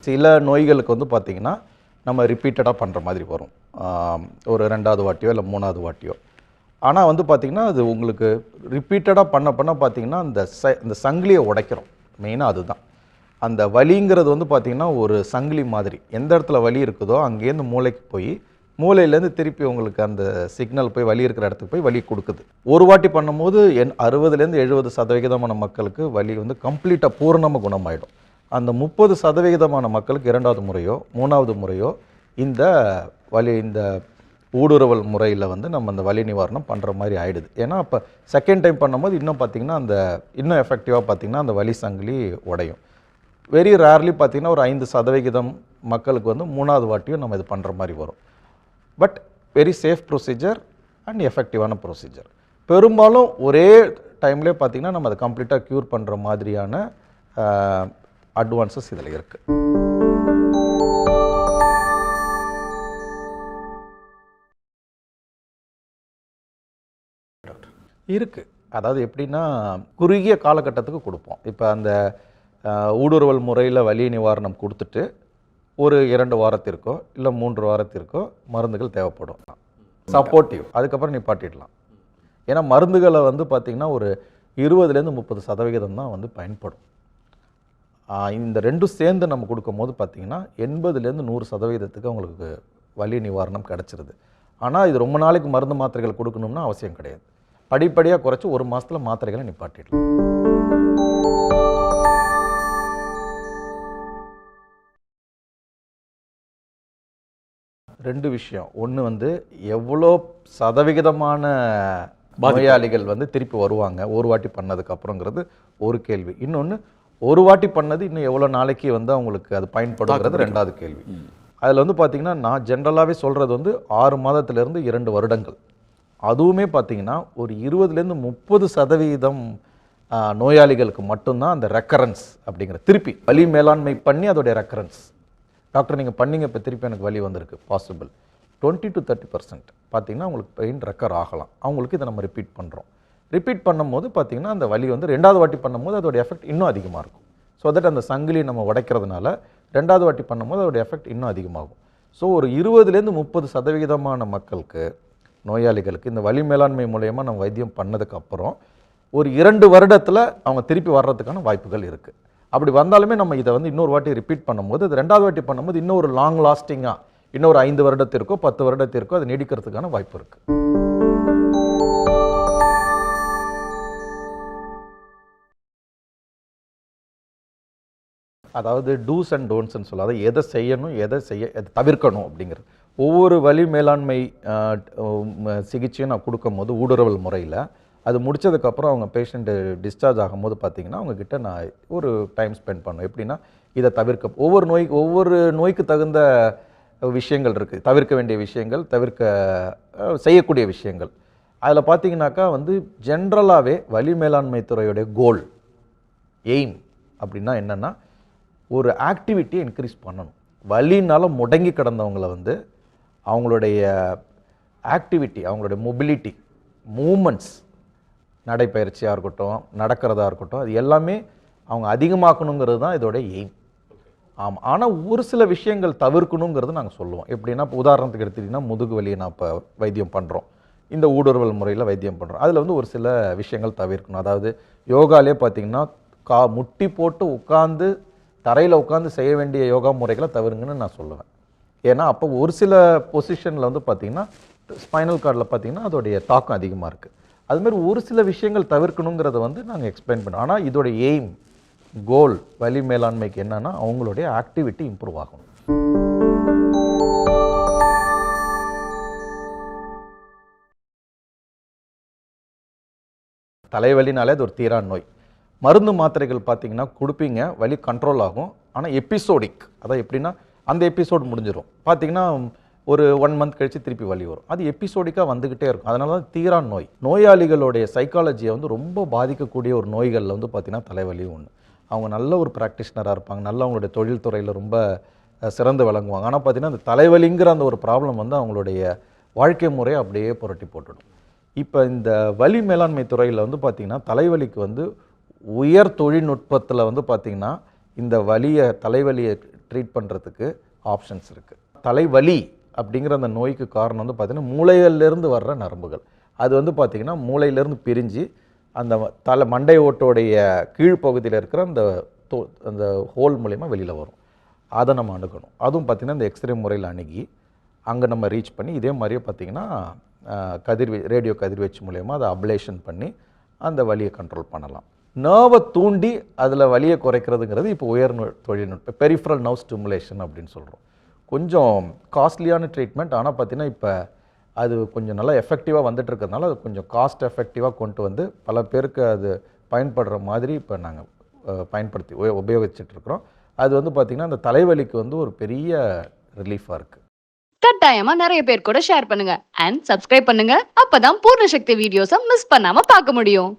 சில நோய்களுக்கு வந்து பார்த்திங்கன்னா நம்ம ரிப்பீட்டடாக பண்ணுற மாதிரி வரும், ஒரு 2வது வாட்டியோ இல்லை 3வது வாட்டியோ. ஆனால் வந்து பார்த்திங்கன்னா அது உங்களுக்கு ரிப்பீட்டடாக பண்ண பார்த்திங்கன்னா இந்த சங்கிலியை உடைக்கிறோம். மெயினாக அதுதான். அந்த வலிங்கிறது வந்து பார்த்திங்கன்னா ஒரு சங்கிலி மாதிரி. எந்த இடத்துல வலி இருக்குதோ அங்கேருந்து மூளைக்கு போய் மூளையிலேருந்து திருப்பி உங்களுக்கு அந்த சிக்னல் போய் வலி இருக்கிற இடத்துக்கு போய் வலி கொடுக்குது. ஒரு வாட்டி பண்ணும்போது 60லேருந்து 70% மக்களுக்கு வலி வந்து கம்ப்ளீட்டாக பூரணமாக குணமாயிடும். அந்த 30% மக்களுக்கு 2வது முறையோ 3வது முறையோ இந்த ஊடுருவல் முறையில் வந்து நம்ம அந்த வலி நிவாரணம் பண்ணுற மாதிரி ஆகிடுது. ஏன்னா அப்போ செகண்ட் டைம் பண்ணும்போது இன்னும் பார்த்திங்கன்னா இன்னும் எஃபெக்டிவாக பார்த்திங்கன்னா அந்த வலி சங்கிலி உடையும். வெரி ரேர்லி பார்த்திங்கன்னா ஒரு 5% மக்களுக்கு வந்து 3வது வாட்டியும் நம்ம இது பண்ணுற மாதிரி வரும். But very safe procedure and எஃபெக்டிவான ப்ரொசீஜர். பெரும்பாலும் ஒரே டைம்லேயே பார்த்திங்கன்னா நம்ம அதை கம்ப்ளீட்டாக க்யூர் பண்ணுற மாதிரியான அட்வான்சஸ் இதில் இருக்குது. இருக்குது. அதாவது எப்படின்னா குறுகிய காலகட்டத்துக்கு கொடுப்போம். இப்போ அந்த ஊடுருவல் முறையில் வலி நிவாரணம் கொடுத்துட்டு ஒரு 2 வாரத்திற்கோ இல்லை 3 வாரத்திற்கோ மருந்துகள் தேவைப்படும், சப்போர்ட்டிவ். அதுக்கப்புறம் நிப்பாட்டிடலாம். ஏன்னா மருந்துகளை வந்து பார்த்திங்கன்னா ஒரு 20லேருந்து 30% தான் வந்து பயன்படும். இந்த ரெண்டும் சேர்ந்து நம்ம கொடுக்கும்போது பார்த்திங்கன்னா 80லேருந்து 100% அவங்களுக்கு வலி நிவாரணம் கிடச்சிருது. ஆனால் இது ரொம்ப நாளைக்கு மருந்து மாத்திரைகள் கொடுக்கணும்னா அவசியம் கிடையாது. படிப்படியாக குறைச்சி 1 மாதத்தில் மாத்திரைகளை நிப்பாட்டிடலாம். ரெண்டு விஷயம். ஒன்று வந்து எவ்வளோ சதவிகிதமான நோயாளிகள் வந்து திருப்பி வருவாங்க ஒரு வாட்டி பண்ணதுக்கு அப்புறங்கிறது ஒரு கேள்வி. இன்னொன்று ஒரு வாட்டி பண்ணது இன்னும் எவ்வளோ நாளைக்கு வந்து அவங்களுக்கு அது பயன்படுங்கிறது 2வது கேள்வி. அதில் வந்து பார்த்திங்கன்னா நான் ஜென்ரலாகவே சொல்கிறது வந்து 6 மாதத்திலிருந்து 2 வருடங்கள். அதுவுமே பார்த்திங்கன்னா ஒரு 20லேருந்து 30% நோயாளிகளுக்கு மட்டும்தான் அந்த ரெக்கரன்ஸ் அப்படிங்கிற திருப்பி வலி மேலாண்மை பண்ணி அதோடைய ரெக்கரன்ஸ். டாக்டர் நீங்கள் பண்ணிங்க இப்போ திருப்பி எனக்கு வலி வந்திருக்கு, பாசிபிள். 20 to 30% பார்த்திங்கன்னா அவங்களுக்கு பெயின் ரெக்கர் ஆகலாம். அவங்களுக்கு இதை நம்ம ரிப்பீட் பண்ணுறோம். ரிப்பீட் பண்ணும்போது பார்த்திங்கன்னா அந்த வலி வந்து 2வது வாட்டி பண்ணும்போது அதோடைய எஃபெக்ட் இன்னும் அதிகமாக இருக்கும். ஸோ தட் அந்த சங்கிலி நம்ம உடைக்கிறதுனால 2வது வாட்டி பண்ணும்போது அதோடைய எஃபெக்ட் இன்னும் அதிகமாகும். ஸோ ஒரு 20லேருந்து 30% மக்களுக்கு நோயாளிகளுக்கு இந்த வலி மேலாண்மை மூலயமா நம்ம வைத்தியம் பண்ணதுக்கப்புறம் ஒரு 2 வருடத்தில் அவங்க திருப்பி வர்றதுக்கான வாய்ப்புகள் இருக்குது. அப்படி வந்தாலுமே நம்ம இதை வந்து இன்னொரு வாட்டி ரிப்பீட் பண்ணும்போது அது 2வது வாட்டி பண்ணும்போது இன்னும் ஒரு லாங் லாஸ்டிங்காக இன்னொரு 5 வருடத்திற்கோ 10 வருடத்திற்கோ அது நீடிக்கிறதுக்கான வாய்ப்பு இருக்குது. அதாவது டூஸ் அண்ட் டோன்ட்ஸ்ன்னு சொல்லாத எதை செய்யணும் எதை தவிர்க்கணும் அப்படிங்கிறது. ஒவ்வொரு வலி மேலாண்மை சிகிச்சையும் நான் கொடுக்கும்போது ஊடுருவல் முறையில் அது முடித்ததுக்கப்புறம் அவங்க பேஷண்ட்டு டிஸ்சார்ஜ் ஆகும்போது பார்த்திங்கன்னா அவங்கக்கிட்ட நான் ஒரு டைம் ஸ்பெண்ட் பண்ணுவேன். எப்படின்னா இதை தவிர்க்க ஒவ்வொரு நோய்க்கு தகுந்த விஷயங்கள் இருக்குது, தவிர்க்க வேண்டிய விஷயங்கள், செய்யக்கூடிய விஷயங்கள். அதில் பார்த்திங்கனாக்கா வந்து ஜென்ரலாகவே வலி மேலாண்மை துறையுடைய கோல் எய்ம் அப்படின்னா என்னென்னா ஒரு ஆக்டிவிட்டியை இன்க்ரீஸ் பண்ணணும். வலினால முடங்கி கிடந்தவங்களை வந்து அவங்களுடைய ஆக்டிவிட்டி, அவங்களுடைய மொபிலிட்டி, மூமெண்ட்ஸ், நடைப்பயிற்சியாக இருக்கட்டும், நடக்கிறதா இருக்கட்டும், அது எல்லாமே அவங்க அதிகமாக்கணுங்கிறது தான் இதோடைய எய்ம். ஆமாம். ஆனால் ஒரு சில விஷயங்கள் தவிர்க்கணுங்கிறது நாங்கள் சொல்லுவோம். எப்படின்னா இப்போ உதாரணத்துக்கு எடுத்துக்கிட்டிங்கன்னா முதுகு வலியை நான் இப்போ வைத்தியம் பண்ணுறோம், இந்த ஊடுருவல் முறையில் வைத்தியம் பண்ணுறோம். அதில் வந்து ஒரு சில விஷயங்கள் தவிர்க்கணும். அதாவது யோகாலே பார்த்திங்கன்னா முட்டி போட்டு உட்காந்து தரையில் உட்காந்து செய்ய வேண்டிய யோகா முறைகளை தவிருங்கன்னு நான் சொல்லுவேன். ஏன்னா அப்போ ஒரு சில பொசிஷனில் வந்து பார்த்திங்கன்னா ஸ்பைனல் கார்டில் பார்த்திங்கன்னா அதோடைய தாக்கம் அதிகமாக இருக்குது. அதுமாதிரி ஒரு சில விஷயங்கள் தவிர்க்கணுங்கிறத வந்து நாங்கள் எக்ஸ்பிளைன் பண்ணுறோம். ஆனால் இதோடைய எய்ம் கோல் வலி மேலாண்மைக்கு என்னன்னா அவங்களுடைய ஆக்டிவிட்டி இம்ப்ரூவ் ஆகும். தலைவலினாலே அது ஒரு தீரான நோய். மருந்து மாத்திரைகள் பார்த்தீங்கன்னா கொடுப்பீங்க, வலி கண்ட்ரோல் ஆகும். ஆனால் எபிசோடிக், அதான் எப்படின்னா அந்த எபிசோடு முடிஞ்சிடும். பார்த்தீங்கன்னா ஒரு 1 மந்த் கழித்து திருப்பி வலி வரும். அது எபிசோடிக்காக வந்துக்கிட்டே இருக்கும். அதனால தான் தீரான நோய். நோயாளிகளுடைய சைக்காலஜியை வந்து ரொம்ப பாதிக்கக்கூடிய ஒரு நோய்களில் வந்து பார்த்திங்கன்னா தலைவலியும் ஒன்று. அவங்க நல்ல ஒரு ப்ராக்டிஷனராக இருப்பாங்க, நல்ல அவங்களுடைய தொழில் துறையில் ரொம்ப சிறந்து விளங்குவாங்க. ஆனால் பார்த்திங்கன்னா அந்த தலைவலிங்கிற அந்த ஒரு ப்ராப்ளம் வந்து அவங்களுடைய வாழ்க்கை முறையை அப்படியே புரட்டி போட்டுடும். இப்போ இந்த வலி மேலாண்மை துறையில் வந்து பார்த்திங்கன்னா தலைவலிக்கு வந்து உயர் தொழில்நுட்பத்தில் வந்து பார்த்திங்கன்னா இந்த தலைவலியை ட்ரீட் பண்ணுறதுக்கு ஆப்ஷன்ஸ் இருக்குது. தலைவலி அப்படிங்கிற அந்த நோய்க்கு காரணம் வந்து பார்த்திங்கன்னா மூளையிலேருந்து வர்ற நரம்புகள். அது வந்து பார்த்திங்கன்னா மூளையிலேருந்து பிரிஞ்சு அந்த மண்டை ஓட்டோடைய கீழ்ப்பகுதியில் இருக்கிற அந்த ஹோல் மூலயமா வெளியில் வரும். அதை நம்ம அணுகணும். அதுவும் பார்த்திங்கன்னா இந்த எக்ஸ்ரே முறையில் அணுகி அங்கே நம்ம ரீச் பண்ணி இதே மாதிரியே பார்த்திங்கன்னா ரேடியோ கதிர்வீச்சு மூலயமா அதை அப்ளேஷன் பண்ணி அந்த வலியை கண்ட்ரோல் பண்ணலாம். நர்வை தூண்டி அதில் வலியை குறைக்கிறதுங்கிறது இப்போ தொழில்நுட்பம் பெரிஃபரல் நர்வ் ஸ்டிமுலேஷன் அப்படின்னு சொல்கிறோம். கொஞ்சம் காஸ்ட்லியான ட்ரீட்மெண்ட். ஆனால் பார்த்திங்கன்னா இப்போ அது கொஞ்சம் நல்லா எஃபெக்டிவாக வந்துட்டு இருக்கிறதுனால அது கொஞ்சம் காஸ்ட் எஃபெக்டிவாக கொண்டு வந்து பல பேருக்கு அது பயன்படுற மாதிரி இப்போ நாங்கள் பயன்படுத்தி உபயோகிச்சுட்ருக்குறோம். அது வந்து பார்த்திங்கன்னா அந்த தலைவலிக்கு வந்து ஒரு பெரிய ரிலீஃபாக இருக்குது. கட்டாயமா நிறைய பேர் கூட ஷேர் பண்ணுங்க அண்ட் சப்ஸ்கிரைப் பண்ணுங்க. அப்பதான் பூர்ண சக்தி வீடியோஸை மிஸ் பண்ணாம பார்க்க முடியும்.